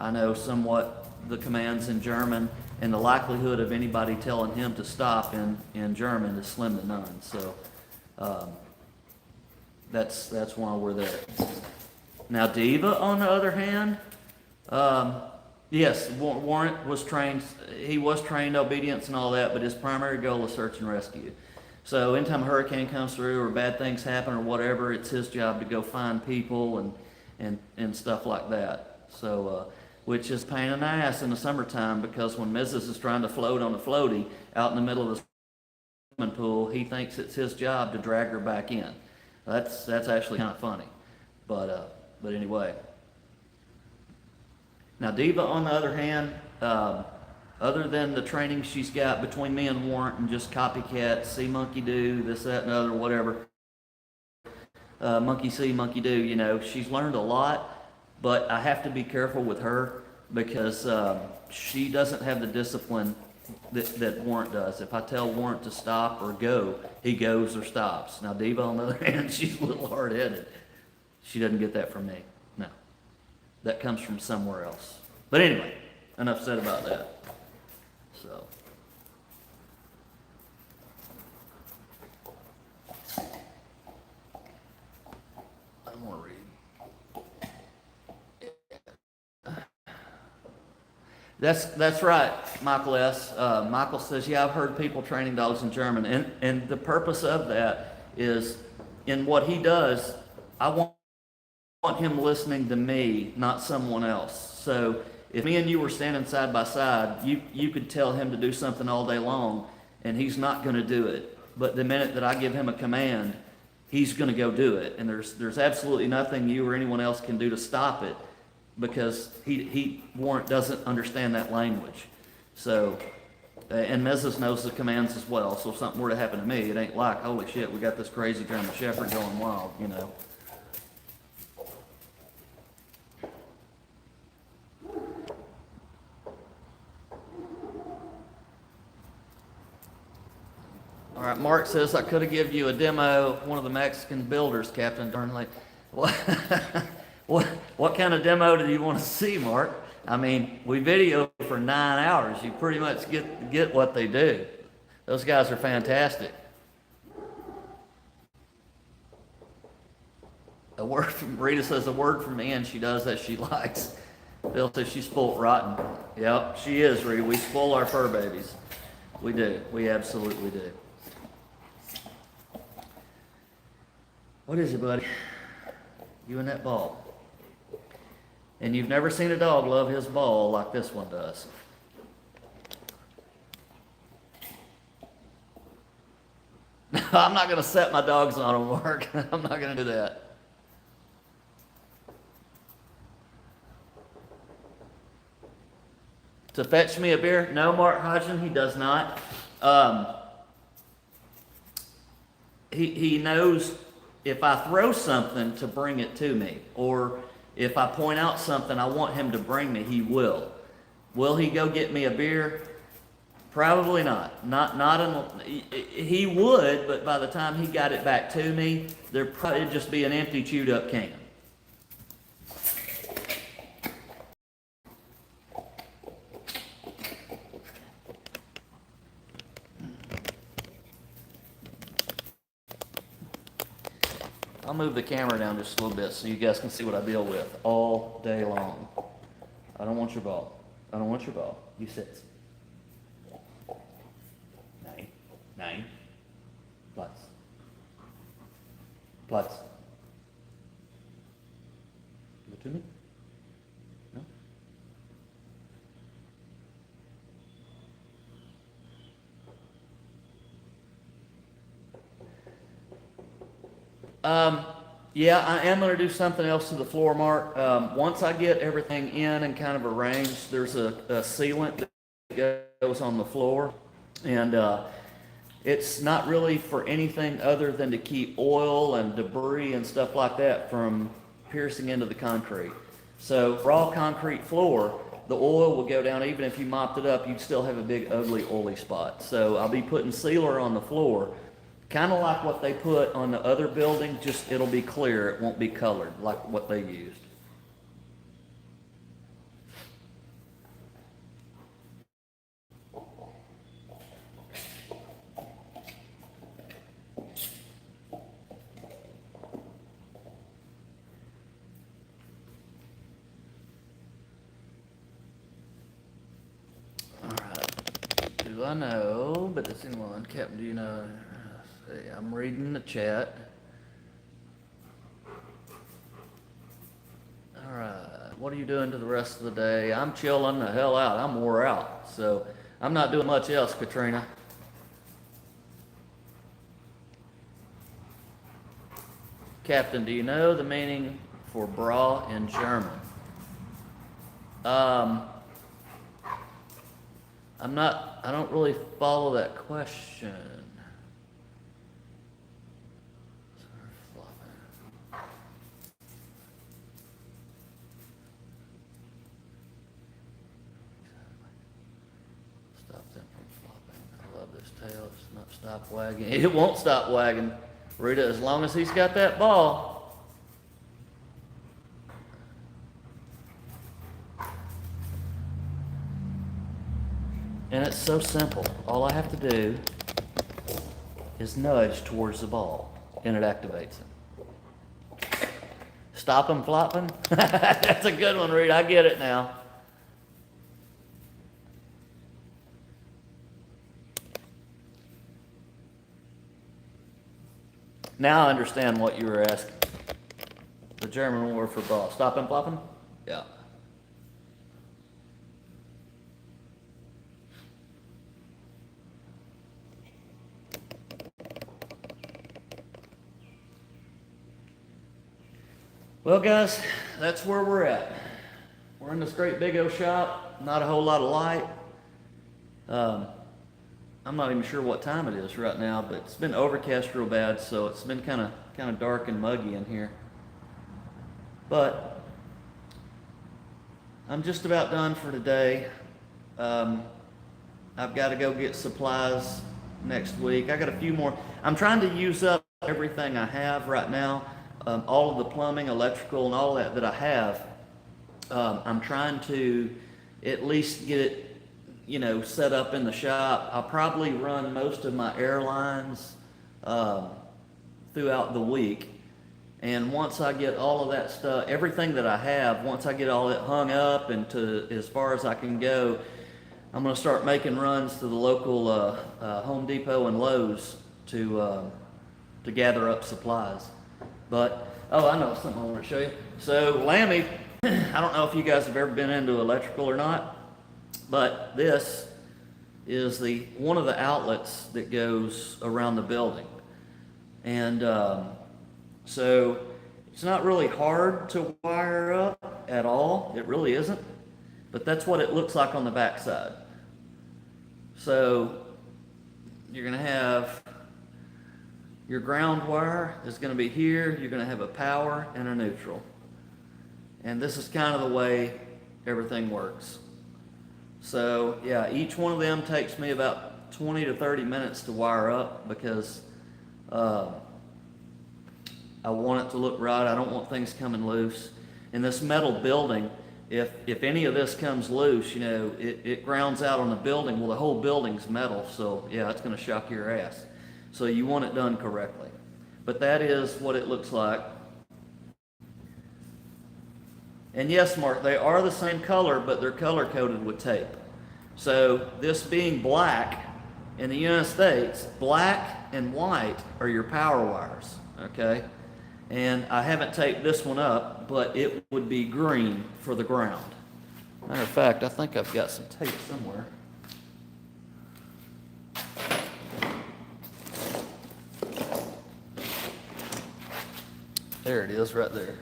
I know somewhat the commands in German. and the likelihood of anybody telling him to stop in German is slim to none. So um, that's why we're there. Now Diva, on the other hand, yes, Warrant was trained. He was trained obedience and all that, but his primary goal is search and rescue. So anytime a hurricane comes through or bad things happen or whatever, it's his job to go find people and stuff like that. So, which is a pain in the ass in the summertime, because when Mrs. is trying to float on a floaty out in the middle of the swimming pool, he thinks it's his job to drag her back in. That's actually kind of funny, but anyway. Now Diva, on the other hand, other than the training she's got between me and Warrant and just copycat, see monkey do, this, that, and other, whatever, monkey see, monkey do, you know, she's learned a lot, but I have to be careful with her because she doesn't have the discipline that Warrant does. If I tell Warrant to stop or go, he goes or stops. Now Diva, on the other hand, she's a little hard-headed. She doesn't get that from me. No. That comes from somewhere else. But anyway, enough said about that. So. I'm going to read. That's right, Michael S. Michael says, yeah, I've heard people training dogs in German. And the purpose of that is, in what he does, I want him listening to me, not someone else. So if me and you were standing side by side, you could tell him to do something all day long, and he's not going to do it. But the minute that I give him a command, he's going to go do it. And there's absolutely nothing you or anyone else can do to stop it, because Warrant doesn't understand that language. So, and Mrs. knows the commands as well. So if something were to happen to me, it ain't like, holy shit, we got this crazy German Shepherd going wild, you know. All right, Mark says, I could have given you a demo of one of the Mexican builders, Captain Darnley. What kind of demo do you want to see, Mark? I mean, we video for 9 hours. You pretty much get what they do. Those guys are fantastic. Rita says, a word from Ann, she does as she likes. Bill says she's spoiled rotten. Yep, she is, Rita. We spoil our fur babies. We do. We absolutely do. What is it, buddy? You and that ball. And you've never seen a dog love his ball like this one does. I'm not going to set my dogs on them, Mark. I'm not going to do that. To fetch me a beer? No, Mark Hodgson, he does not. He knows if I throw something to bring it to me, or if I point out something I want him to bring me, he will. Will he go get me a beer? Probably not. He would, but by the time he got it back to me, there'd probably just be an empty, chewed up can. I'll move the camera down just a little bit so you guys can see what I deal with all day long. I don't want your ball. I don't want your ball. You sit. Nein. Platz. Platz. Give it to me? No? Yeah, I am going to do something else to the floor, Mark. Once I get everything in and kind of arranged, there's a sealant that goes on the floor, and it's not really for anything other than to keep oil and debris and stuff like that from piercing into the concrete. So raw concrete floor, the oil will go down. Even if you mopped it up, you'd still have a big, ugly, oily spot. So I'll be putting sealer on the floor, kind of like what they put on the other building, just it'll be clear. It won't be colored like what they used. I know, but it's in one. Captain, do you know? Let's see, I'm reading the chat. All right, what are you doing to the rest of the day? I'm chilling the hell out. I'm wore out, so I'm not doing much else, Katrina. Captain, do you know the meaning for bra in German? I don't really follow that question. Stop them from flopping. I love this tail. It's not stop wagging. It won't stop wagging, Rita, as long as he's got that ball. And it's so simple. All I have to do is nudge towards the ball, and it activates it. Stop him flopping? That's a good one, Reed. I get it now. Now I understand what you were asking. The German word for ball. Stop him flopping? Yeah. Well, guys, that's where we're at. We're in this great big old shop, not a whole lot of light. I'm not even sure what time it is right now, but it's been overcast real bad, so it's been kind of dark and muggy in here. But I'm just about done for today. I've got to go get supplies next week. I got a few more. I'm trying to use up everything I have right now. All of the plumbing, electrical, and all that I have, I'm trying to at least get it, set up in the shop. I'll probably run most of my airlines throughout the week. And once I get all of that stuff, everything that I have, once I get all it hung up and to as far as I can go, I'm going to start making runs to the local Home Depot and Lowe's to gather up supplies. But, oh, I know something I want to show you. So, Lammy, I don't know if you guys have ever been into electrical or not, but this is one of the outlets that goes around the building. And so, it's not really hard to wire up at all. It really isn't. But that's what it looks like on the back side. So, you're going to have your ground wire is going to be here. You're going to have a power and a neutral. And this is kind of the way everything works. So, yeah, each one of them takes me about 20 to 30 minutes to wire up because I want it to look right. I don't want things coming loose. In this metal building, if any of this comes loose, it grounds out on the building. Well, the whole building's metal, so yeah, it's going to shock your ass. So you want it done correctly. But that is what it looks like. And yes, Mark, they are the same color, but they're color-coded with tape. So this being black, in the United States, black and white are your power wires, okay? And I haven't taped this one up, but it would be green for the ground. Matter of fact, I think I've got some tape somewhere. There it is, right there.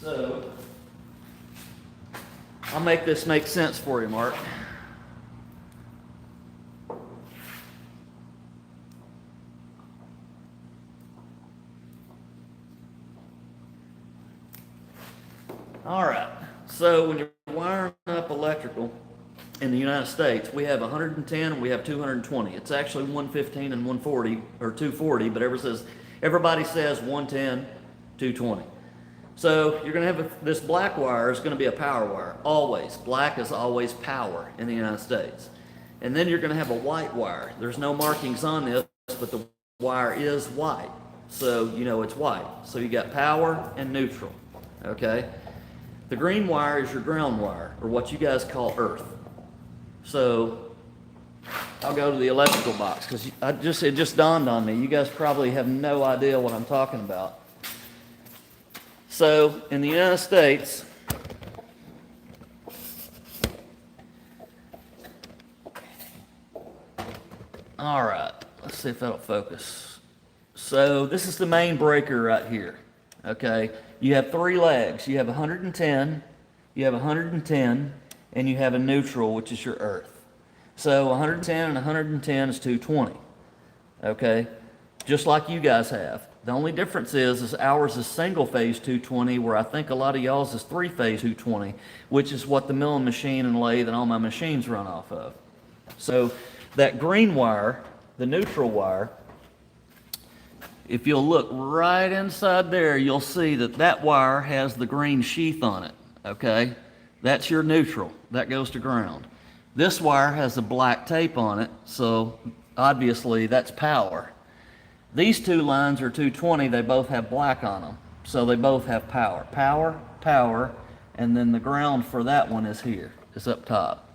So, I'll make this make sense for you, Mark. All right, so when you're wiring up electrical in the United States, we have 110 and we have 220. It's actually 115 and 140, or 240, but everybody says 110, 220. So you're going to have this black wire is going to be a power wire, always. Black is always power in the United States. And then you're going to have a white wire. There's no markings on this, but the wire is white. So you know it's white. So you got power and neutral, okay? The green wire is your ground wire, or what you guys call earth. So I'll go to the electrical box because it just dawned on me. You guys probably have no idea what I'm talking about. So in the United States, all right, let's see if that'll focus. So this is the main breaker right here. Okay, you have three legs. You have 110, you have 110, and you have a neutral, which is your earth. So 110 and 110 is 220. Okay, just like you guys have. The only difference is ours is single phase 220, where I think a lot of y'all's is three phase 220, which is what the milling machine and lathe and all my machines run off of. So that green wire, the neutral wire, if you'll look right inside there, you'll see that that wire has the green sheath on it, okay? That's your neutral. That goes to ground. This wire has a black tape on it, so obviously that's power. These two lines are 220. They both have black on them, so they both have power. Power, power, and then the ground for that one is here. It's up top.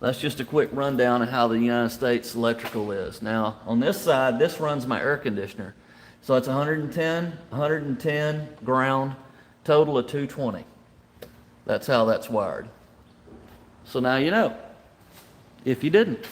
That's just a quick rundown of how the United States electrical is. Now, on this side, this runs my air conditioner. So it's 110, 110, ground, total of 220. That's how that's wired. So now you know, if you didn't.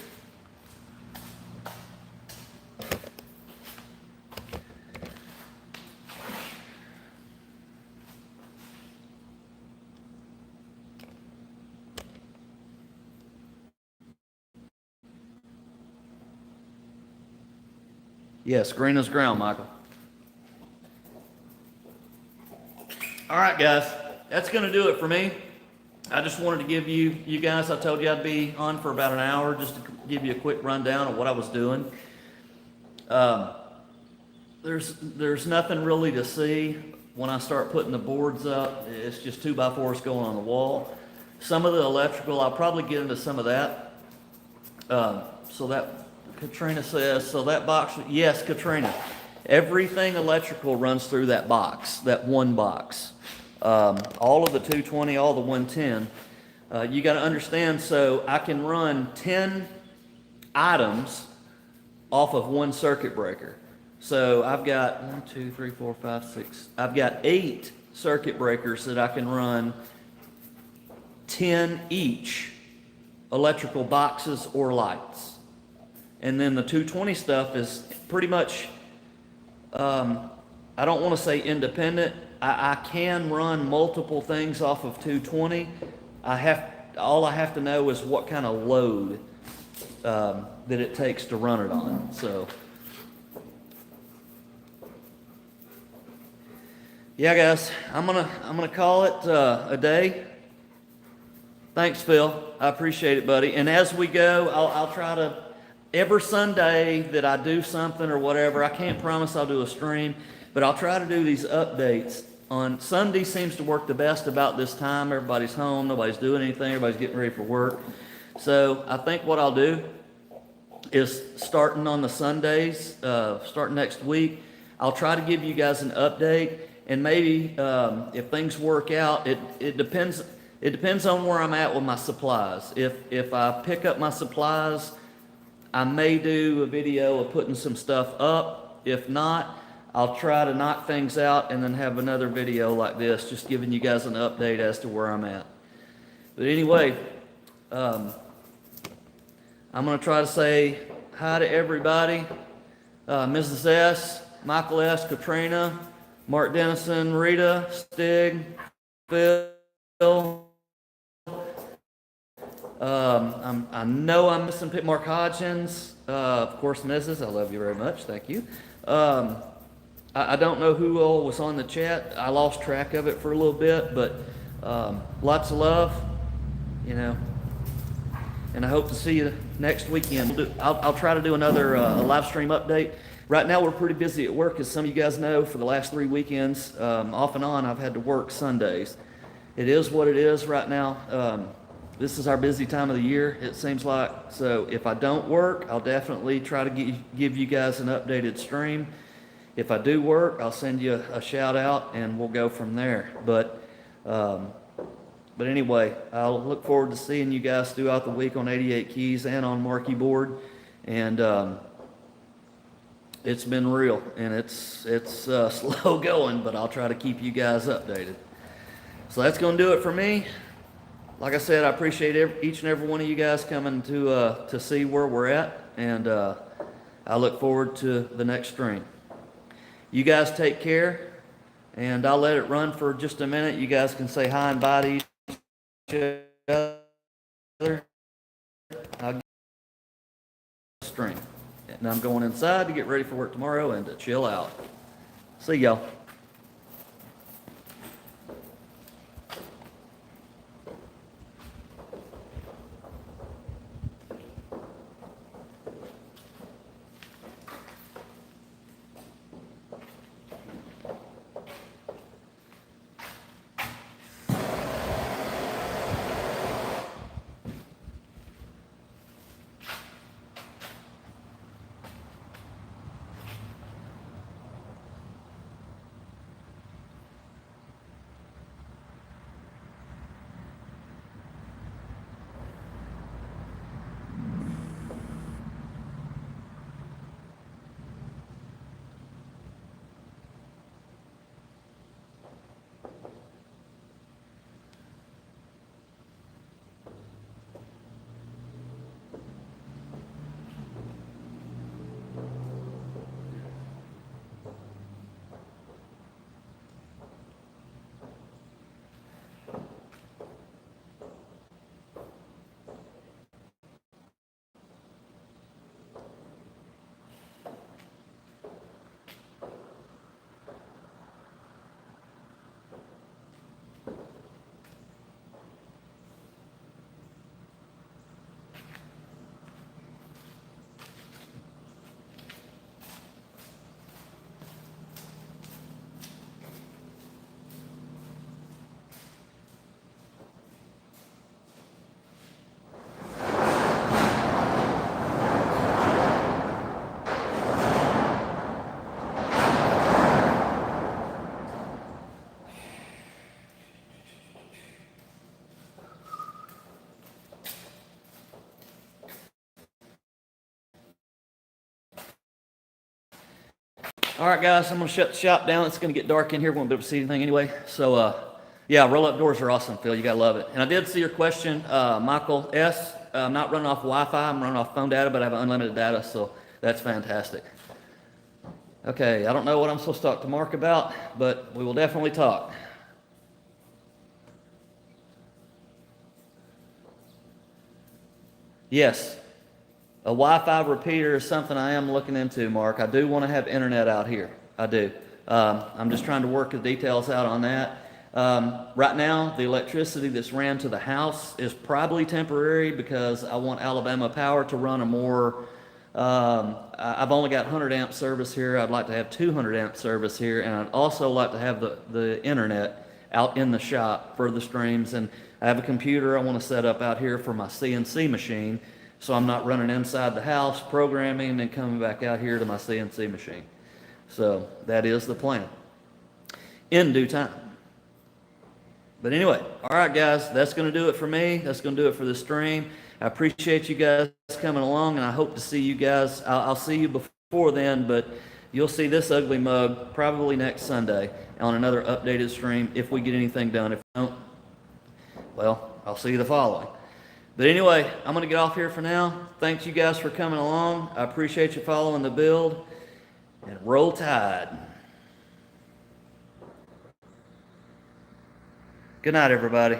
Yes, green is ground, Michael. All right, guys, that's going to do it for me. I just wanted to give you guys, I told you I'd be on for about an hour just to give you a quick rundown of what I was doing. There's nothing really to see when I start putting the boards up. It's just 2x4s going on the wall. Some of the electrical, I'll probably get into some of that. So that, Katrina says, so that box, yes, Katrina, everything electrical runs through that box, that one box. All of the 220, all the 110. You got to understand, so I can run 10 items off of one circuit breaker. So I've got 1, 2, 3, 4, 5, 6. I've got 8 circuit breakers that I can run 10 each electrical boxes or lights. And then the 220 stuff is pretty much, I don't want to say independent. I can run multiple things off of 220. All I have to know is what kind of load that it takes to run it on. So, yeah, guys, I'm gonna call it a day. Thanks, Phil. I appreciate it, buddy. And as we go, I'll try to every Sunday that I do something or whatever. I can't promise I'll do a stream, but I'll try to do these updates. On Sunday seems to work the best about this time. Everybody's home, nobody's doing anything, everybody's getting ready for work. So I think what I'll do is starting on the Sundays, starting next week, I'll try to give you guys an update, and maybe if things work out, it depends on where I'm at with my supplies. If I pick up my supplies, I may do a video of putting some stuff up. If not, I'll try to knock things out and then have another video like this, just giving you guys an update as to where I'm at. But anyway, I'm going to try to say hi to everybody. Mrs. S., Michael S., Katrina, Mark Dennison, Rita, Stig, Phil. I know I'm missing Mark Hodgins. Of course, Mrs., I love you very much. Thank you. I don't know who all was on the chat. I lost track of it for a little bit, but lots of love, you know. And I hope to see you next weekend. I'll try to do another live stream update. Right now we're pretty busy at work, as some of you guys know. For the last 3 weekends, off and on, I've had to work Sundays. It is what it is right now. This is our busy time of the year, it seems like. So if I don't work, I'll definitely try to give you guys an updated stream. If I do work, I'll send you a shout out and we'll go from there. But But anyway, I'll look forward to seeing you guys throughout the week on 88 Keys and on Marquee Board. And it's been real, and it's slow going, but I'll try to keep you guys updated. So that's going to do it for me. Like I said, I appreciate each and every one of you guys coming to see where we're at, and I look forward to the next stream. You guys take care, and I'll let it run for just a minute. You guys can say hi and bye to each other. I'll get the stream. And I'm going inside to get ready for work tomorrow and to chill out. See y'all. All right, guys, I'm going to shut the shop down. It's going to get dark in here. We won't be able to see anything anyway. So, yeah, roll-up doors are awesome, Phil. You got to love it. And I did see your question, Michael S. I'm not running off Wi-Fi. I'm running off phone data, but I have unlimited data, so that's fantastic. Okay, I don't know what I'm supposed to talk to Mark about, but we will definitely talk. Yes. A Wi-Fi repeater is something I am looking into, Mark. I do want to have internet out here. I do. I'm just trying to work the details out on that. Right now, the electricity that's ran to the house is probably temporary because I want Alabama Power to run a more, I've only got 100 amp service here. I'd like to have 200 amp service here, and I'd also like to have the internet out in the shop for the streams. And I have a computer I want to set up out here for my CNC machine, so I'm not running inside the house programming and coming back out here to my CNC machine. So that is the plan in due time. But anyway, all right, guys, that's going to do it for me. That's going to do it for the stream. I appreciate you guys coming along, and I hope to see you guys. I'll see you before then, but you'll see this ugly mug probably next Sunday on another updated stream if we get anything done. If we don't, well, I'll see you the following. But anyway, I'm going to get off here for now. Thanks you guys for coming along. I appreciate you following the build. And roll tide. Good night, everybody.